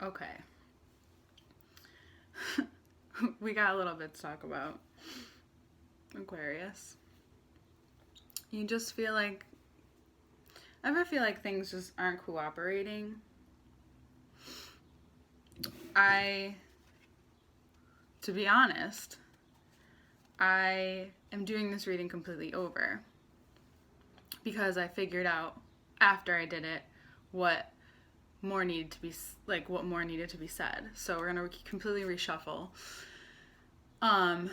Okay. We got a little bit to talk about. Aquarius. You just feel like, ever feel like things just aren't cooperating? To be honest, I am doing this reading completely over because I figured out after I did it what more needed to be said. So we're gonna completely reshuffle. Though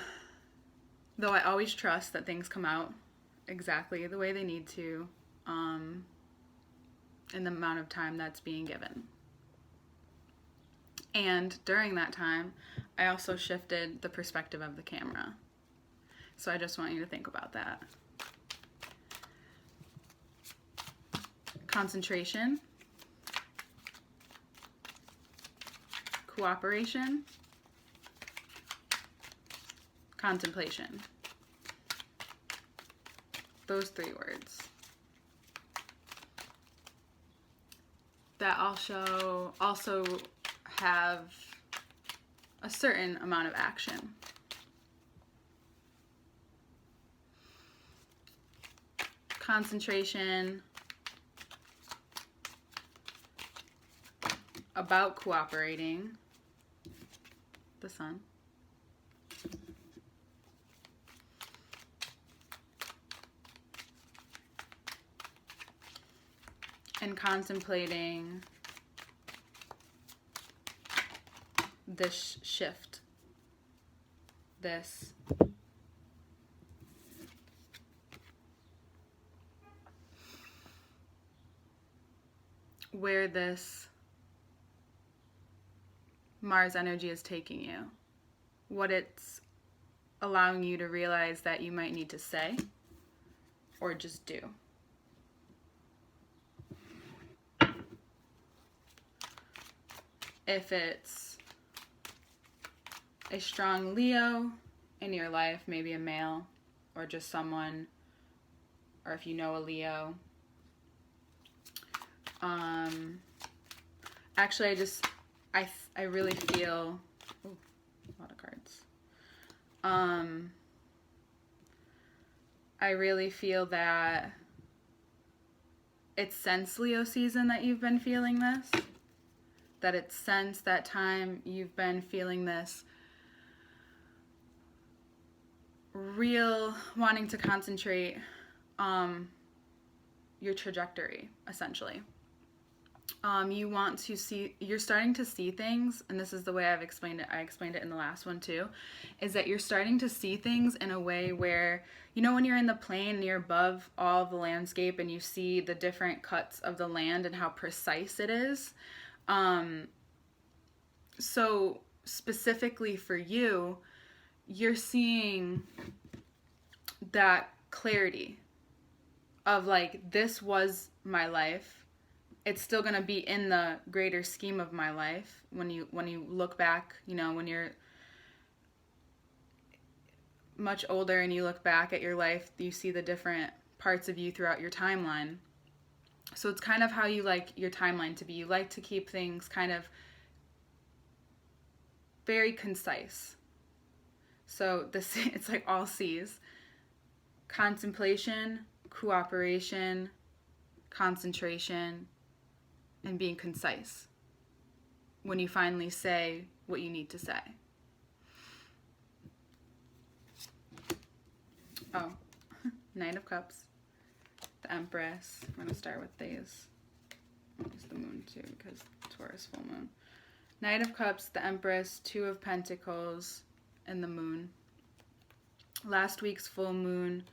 I always trust that things come out exactly the way they need to, in the amount of time that's being given. And during that time, I also shifted the perspective of the camera. So I just want you to think about that. Concentration, cooperation, contemplation. Those 3 words. That also have a certain amount of action. Concentration, about cooperating, the sun. And contemplating this shift, this where this Mars energy is taking you, what it's allowing you to realize that you might need to say or just do. If it's a strong Leo in your life, maybe a male or just someone, or if you know a Leo. Actually, I really feel, ooh, a lot of cards. I really feel that it's since Leo season that you've been feeling this. That it's since that time you've been feeling this real wanting to concentrate your trajectory, essentially. You want to see, you're starting to see things, and this is the way I've explained it, I explained it in the last one too, is that you're starting to see things in a way where, you know, when you're in the plane and you're above all the landscape and you see the different cuts of the land and how precise it is. So specifically for you, you're seeing that clarity of like, this was my life. It's still going to be in the greater scheme of my life. When you look back, you know, when you're much older and you look back at your life, you see the different parts of you throughout your timeline. So it's kind of how you like your timeline to be. You like to keep things kind of very concise. So this, it's like all C's. Contemplation, cooperation, concentration, and being concise when you finally say what you need to say. Oh, Knight of Cups, the Empress. I'm going to start with these. I'll use the moon too because Taurus full moon. Knight of Cups, the Empress, 2 of Pentacles, and the moon. Last week's full moon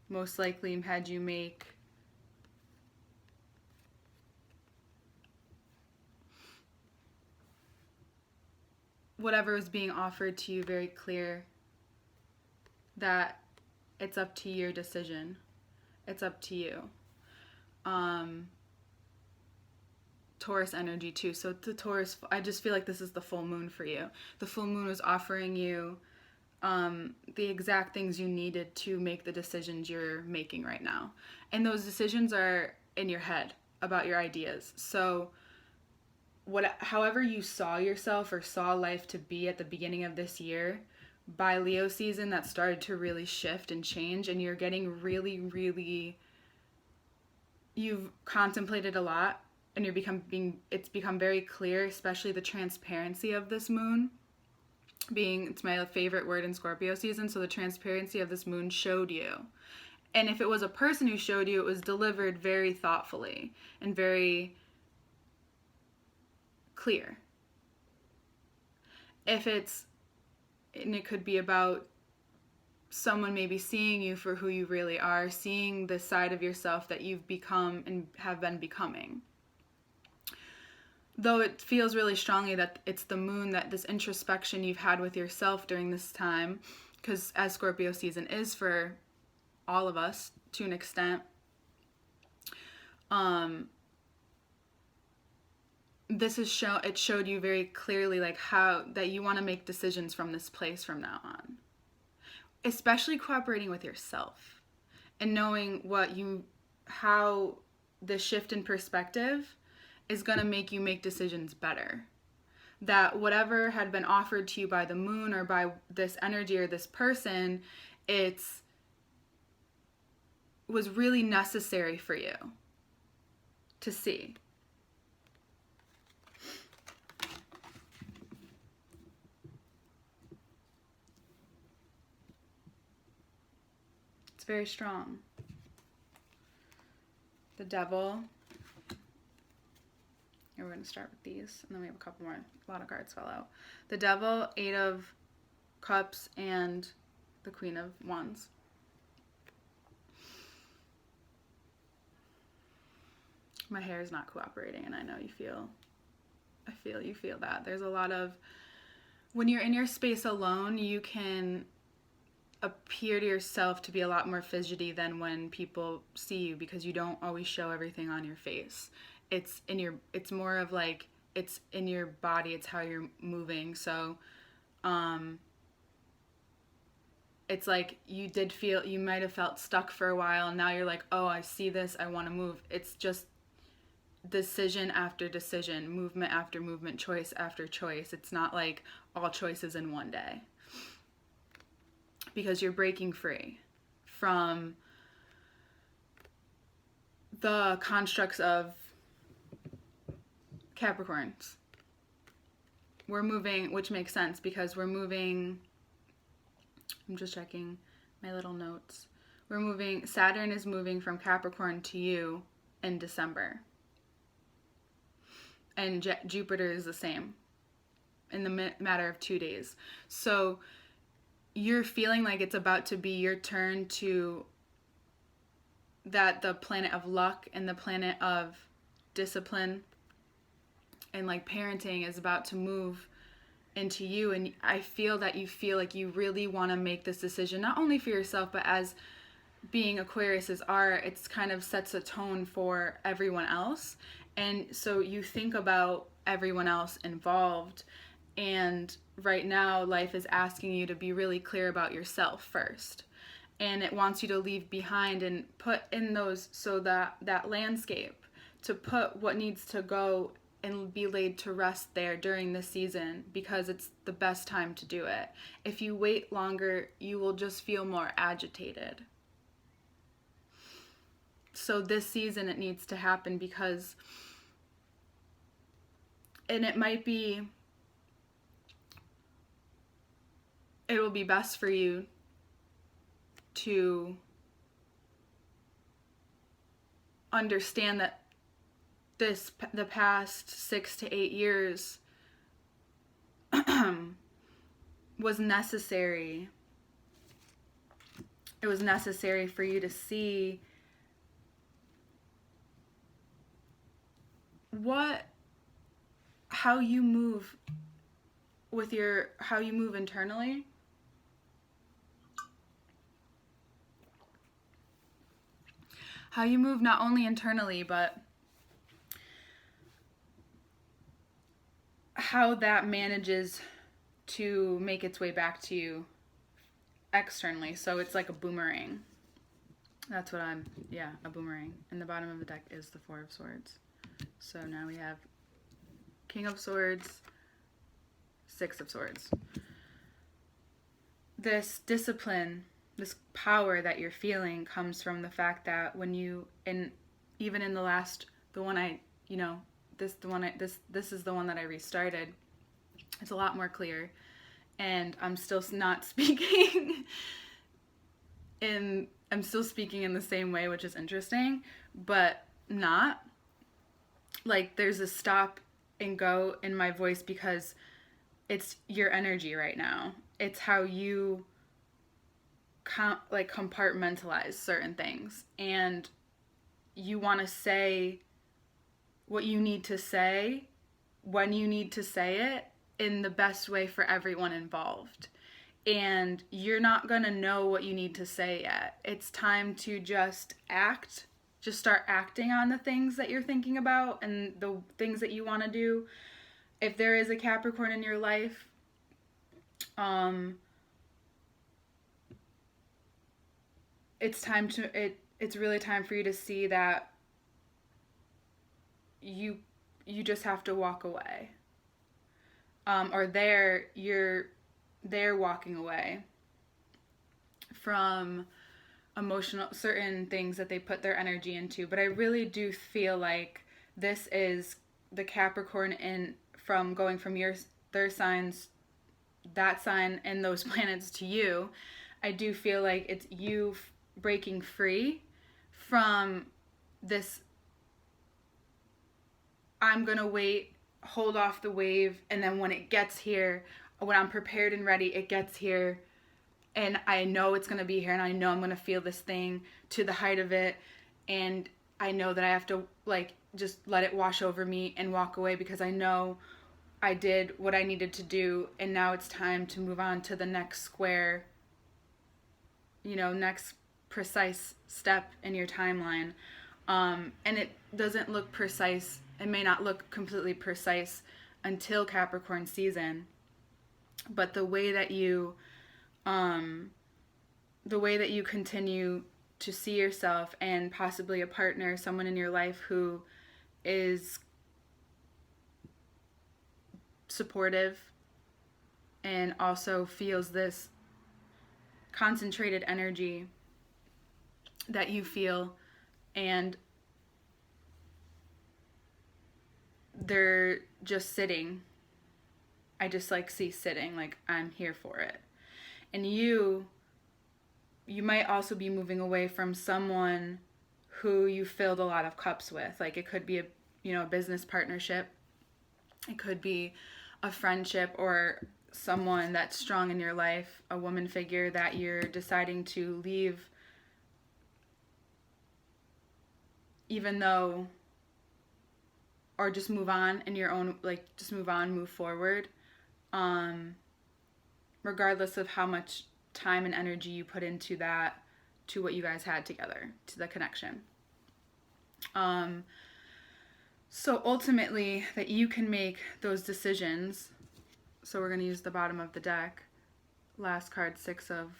most likely had you make whatever was being offered to you very clear that it's up to your decision. It's up to you. Taurus energy too. So the Taurus, I just feel like this is the full moon for you. The full moon was offering you the exact things you needed to make the decisions you're making right now. And those decisions are in your head about your ideas. So however you saw yourself or saw life to be at the beginning of this year, by Leo season that started to really shift and change, and you're getting really, really, you've contemplated a lot, and it's become very clear, especially the transparency of this moon it's my favorite word in Scorpio season. So the transparency of this moon showed you. And if it was a person who showed you, it was delivered very thoughtfully and very clear. And it could be about someone maybe seeing you for who you really are, seeing the side of yourself that you've become and have been becoming. Though it feels really strongly that it's the moon, that this introspection you've had with yourself during this time, because as Scorpio season is for all of us to an extent, it showed you very clearly like how that you want to make decisions from this place from now on, especially cooperating with yourself and knowing how the shift in perspective is going to make you make decisions better. That whatever had been offered to you by the moon or by this energy or this person, was really necessary for you to see. It's very strong. The Devil. And we're going to start with these, and then we have a couple more. A lot of cards fell out. The Devil, 8 of Cups, and the Queen of Wands. My hair is not cooperating, and I know you feel that. There's a lot of, when you're in your space alone, you can appear to yourself to be a lot more fidgety than when people see you, because you don't always show everything on your face. It's more of like, it's in your body, it's how you're moving. So, it's like you might have felt stuck for a while, and now you're like, oh, I see this, I want to move. It's just decision after decision, movement after movement, choice after choice. It's not like all choices in one day. Because you're breaking free from the constructs of Capricorns. We're moving, which makes sense because we're moving, I'm just checking my little notes. Saturn is moving from Capricorn to you in December. And Jupiter is the same in the matter of 2 days. So you're feeling like it's about to be your turn that the planet of luck and the planet of discipline and like parenting is about to move into you. And I feel that you feel like you really want to make this decision, not only for yourself, but as being Aquarius's art, it's kind of sets a tone for everyone else. And so you think about everyone else involved, and right now life is asking you to be really clear about yourself first. And it wants you to leave behind and put in those, so that landscape, to put what needs to go and be laid to rest there during this season, because it's the best time to do it. If you wait longer, you will just feel more agitated. So this season it needs to happen, because, and it will be best for you to understand that the past 6 to 8 years was necessary. It was necessary for you to see how you move how you move internally. How you move not only internally, but how that manages to make its way back to you externally. So it's like a boomerang. That's what a boomerang. And the bottom of the deck is the 4 of Swords. So now we have King of Swords, Six of Swords. This discipline, this power that you're feeling comes from the fact that when you, and even in the last, the one I, this is the one that I restarted. It's a lot more clear, and I'm still not speaking I'm still speaking in the same way, which is interesting, but not. Like, there's a stop and go in my voice because it's your energy right now. It's how you compartmentalize certain things, and you want to say what you need to say when you need to say it in the best way for everyone involved. And you're not going to know what you need to say yet. It's time to just act. Just start acting on the things that you're thinking about and the things that you want to do. If there is a Capricorn in your life, it's really time for you to see that you just have to walk away. Or they're walking away from certain things that they put their energy into. But I really do feel like this is the Capricorn from going from their signs, that sign and those planets to you. I do feel like it's you breaking free from this, I'm gonna wait, hold off the wave, and then when it gets here, when I'm prepared and ready, it gets here, and I know it's going to be here, and I know I'm going to feel this thing to the height of it, and I know that I have to, just let it wash over me and walk away because I know I did what I needed to do, and now it's time to move on to the next square, next precise step in your timeline. And it doesn't look precise. It may not look completely precise until Capricorn season. But the way that you continue to see yourself and possibly a partner, someone in your life who is supportive and also feels this concentrated energy that you feel, and they're just sitting. I just see sitting, I'm here for it. And you might also be moving away from someone who you filled a lot of cups with. It could be a business partnership. It could be a friendship or someone that's strong in your life, a woman figure that you're deciding to leave, even though, or just move on in your own, just move on, move forward. Regardless of how much time and energy you put into that, to what you guys had together, to the connection. So ultimately, that you can make those decisions. So we're going to use the bottom of the deck. Last card, Six of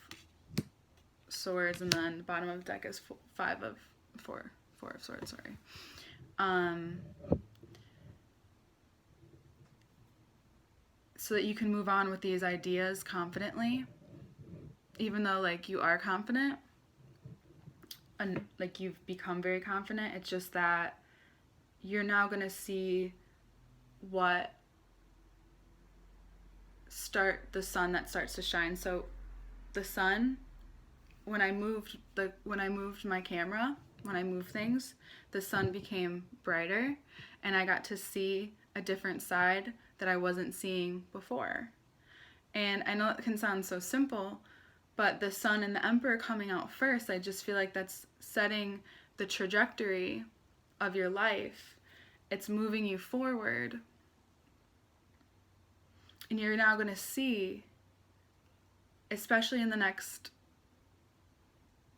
Swords, and then the bottom of the deck is Four of Swords, sorry. So that you can move on with these ideas confidently, even though you are confident and you've become very confident. It's just that you're now going to see the sun that starts to shine. So the sun, when I moved my camera, when I moved things, the sun became brighter, and I got to see a different side that I wasn't seeing before. And I know it can sound so simple, but the sun and the emperor coming out first, I just feel like that's setting the trajectory of your life. It's moving you forward. And you're now going to see, especially in the next,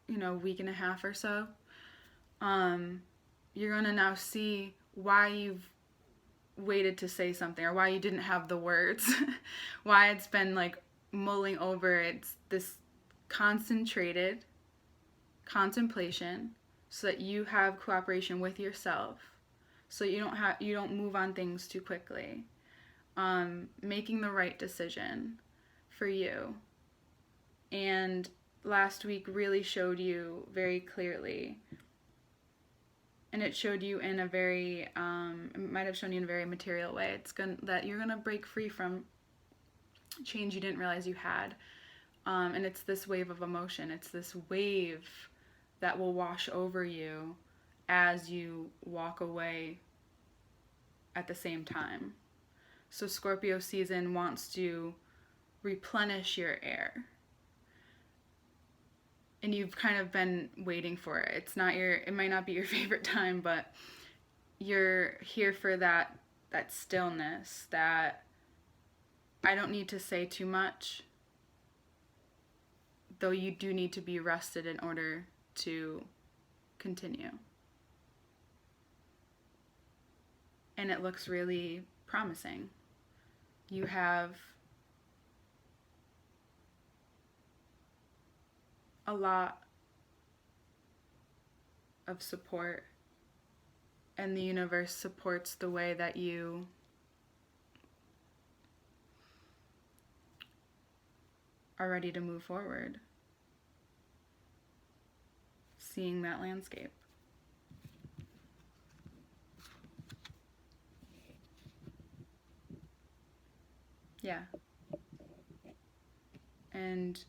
week and a half or so, you're going to now see why you've waited to say something, or why you didn't have the words, why it's been mulling over. It's this concentrated contemplation so that you have cooperation with yourself, so you don't move on things too quickly. Making the right decision for you. And last week really showed you very clearly, and it showed you in a very, it might have shown you in a very material way, that you're gonna break free from change you didn't realize you had. And it's this wave of emotion. It's this wave that will wash over you as you walk away at the same time. So Scorpio season wants to replenish your air. And you've kind of been waiting for it. It might not be your favorite time, but you're here for that stillness, that I don't need to say too much, though you do need to be rested in order to continue. And it looks really promising. You have a lot of support, and the universe supports the way that you are ready to move forward, seeing that landscape. Yeah. And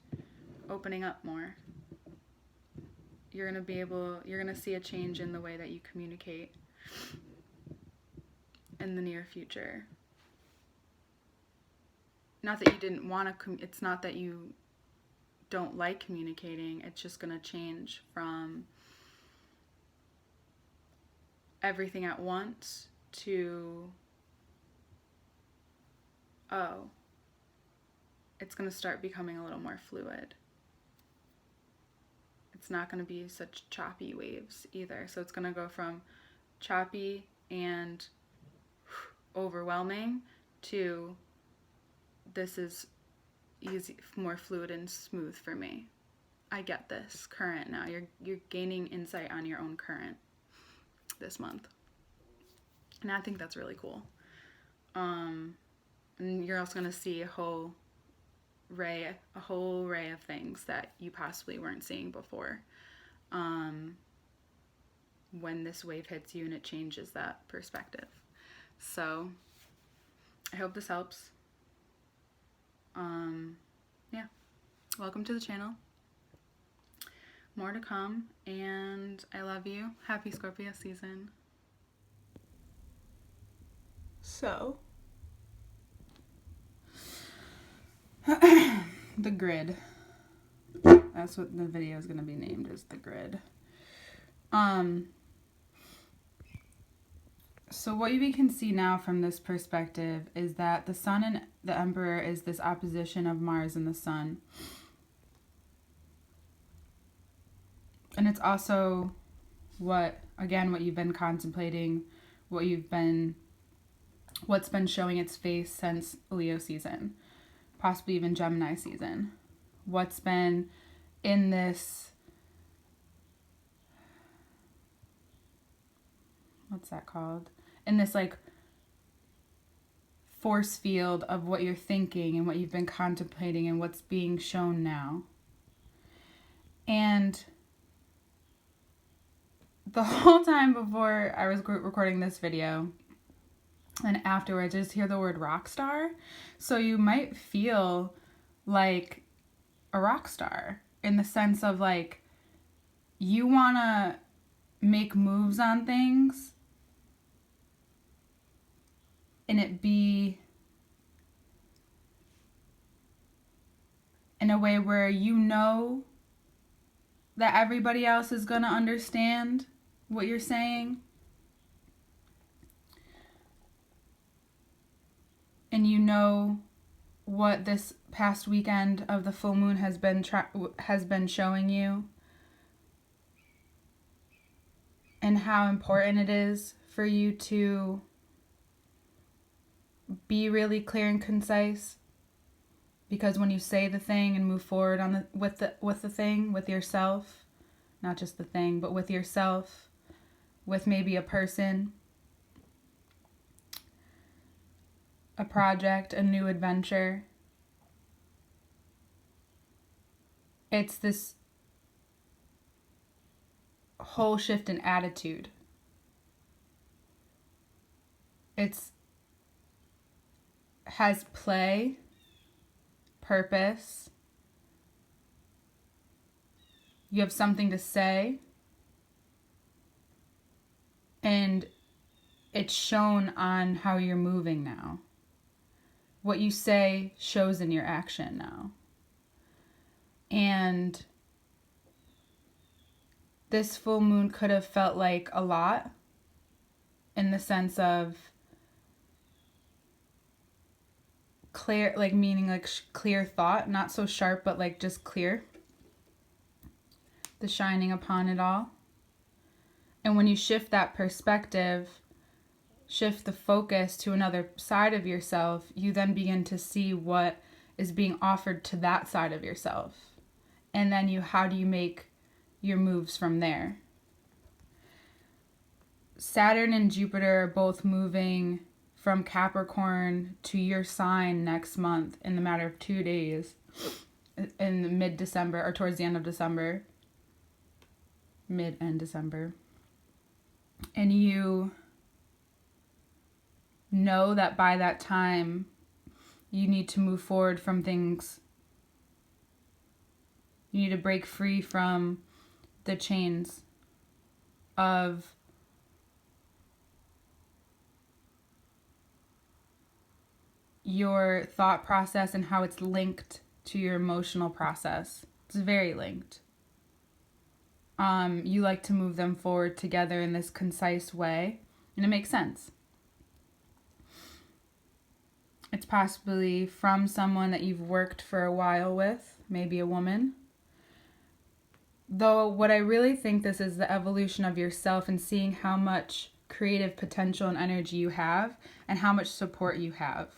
opening up more. You're gonna see a change in the way that you communicate in the near future. Not that you didn't want to, it's not that you don't like communicating, it's just gonna change from everything at once to, it's gonna start becoming a little more fluid. It's not going to be such choppy waves either. So it's going to go from choppy and overwhelming to this is easy, more fluid and smooth for me. I get this current now. You're gaining insight on your own current this month. And I think that's really cool. And you're also going to see a whole array of things that you possibly weren't seeing before, when this wave hits you and it changes that perspective. So I hope this helps. Yeah, welcome to the channel. More to come, and I love you. Happy Scorpio season. So the grid. That's what the video is going to be named, is the grid. So what you can see now from this perspective is that the Sun and the Emperor is this opposition of Mars and the Sun. And it's also what you've been contemplating, what's been showing its face since Leo season, possibly even Gemini season. What's been in this, what's that called? In this like force field of what you're thinking and what you've been contemplating and what's being shown now. And the whole time before I was recording this video and afterwards, I just hear the word rock star. So you might feel like a rock star in the sense of like you want to make moves on things and it be in a way where you know that everybody else is going to understand what you're saying. And you know what this past weekend of the full moon has been showing you, and how important it is for you to be really clear and concise, because when you say the thing and move forward with the thing, with yourself, not just the thing, but with yourself, with maybe a person, a project, a new adventure. It's this whole shift in attitude. Has play, purpose. You have something to say. And it's shown on how you're moving now. What you say shows in your action now. And this full moon could have felt like a lot, in the sense of clear, like meaning like clear thought, not so sharp, but like just clear. The shining upon it all. And when you shift that perspective, shift the focus to another side of yourself, you then begin to see what is being offered to that side of yourself. And then how do you make your moves from there? Saturn and Jupiter are both moving from Capricorn to your sign next month in the matter of 2 days, in the mid-December, or towards the end of December. Mid-end December. And you know that by that time, you need to move forward from things. You need to break free from the chains of your thought process and how it's linked to your emotional process. It's very linked. You like to move them forward together in this concise way, and it makes sense. It's possibly from someone that you've worked for a while with, maybe a woman. Though what I really think this is the evolution of yourself and seeing how much creative potential and energy you have and how much support you have.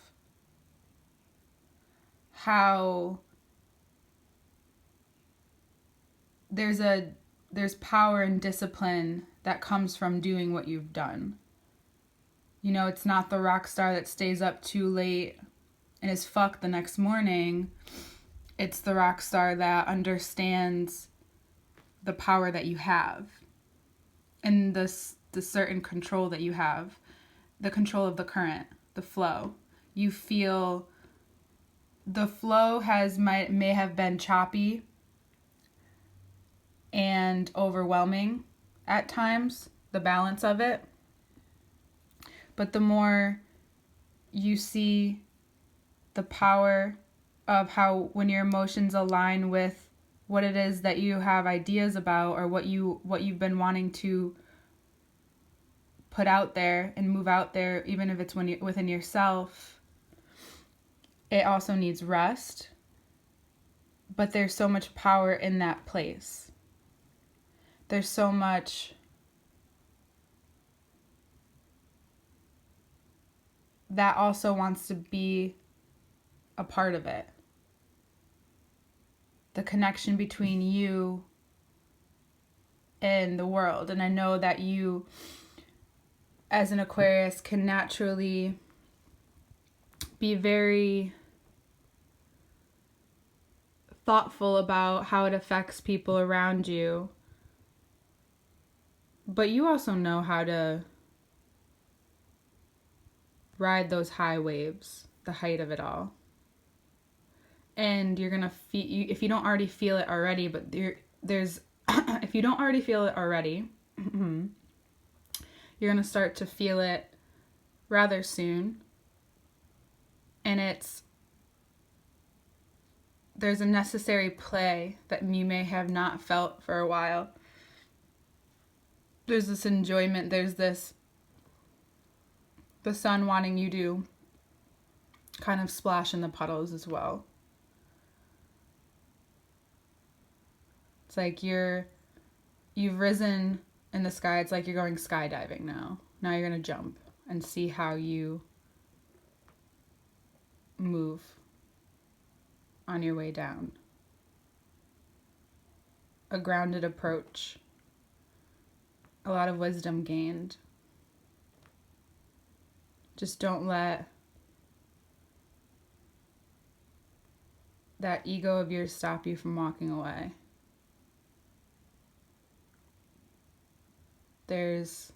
How there's power and discipline that comes from doing what you've done. You know, it's not the rock star that stays up too late and is fucked the next morning. It's the rock star that understands the power that you have and the certain control that you have, the control of the current, the flow. You feel the flow may have been choppy and overwhelming at times, the balance of it. But the more you see the power of how when your emotions align with what it is that you have ideas about, or what you've been wanting to put out there and move out there, even if it's within yourself, it also needs rest. But there's so much power in that place. There's so much that also wants to be a part of it. The connection between you and the world. And I know that you, as an Aquarius, can naturally be very thoughtful about how it affects people around you. But you also know how to ride those high waves, the height of it all. And you're going to feel, if you don't already feel it already, but there's, if you don't already feel it already, you're going to start to feel it rather soon. And there's a necessary play that you may have not felt for a while. There's this enjoyment, there's this, the sun wanting you to kind of splash in the puddles as well. It's like you've risen in the sky. It's like you're going skydiving now. Now you're going to jump and see how you move on your way down. A grounded approach. A lot of wisdom gained. Just don't let that ego of yours stop you from walking away. That's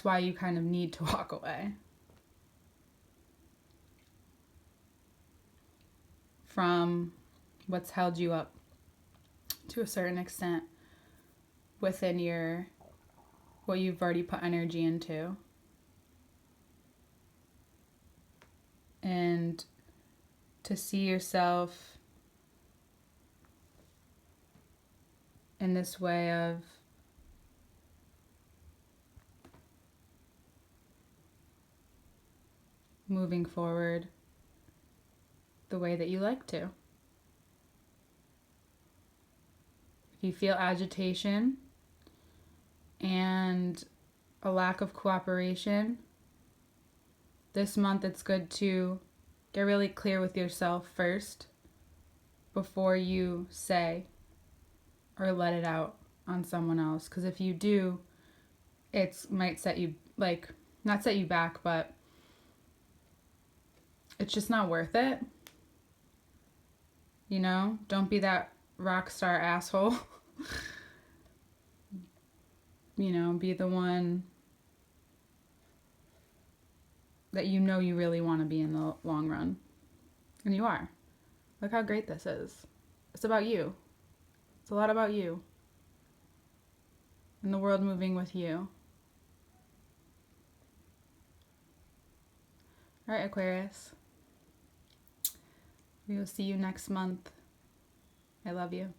why you kind of need to walk away from what's held you up to a certain extent within what you've already put energy into. And to see yourself in this way of moving forward the way that you like to. If you feel agitation and a lack of cooperation, this month it's good to get really clear with yourself first before you say or let it out on someone else. Because if you do, it might set you, not set you back, but it's just not worth it. You know, don't be that rock star asshole. You know, be the one that you know you really want to be in the long run. And you are. Look how great this is. It's about you. It's a lot about you. And the world moving with you. All right, Aquarius. We will see you next month. I love you.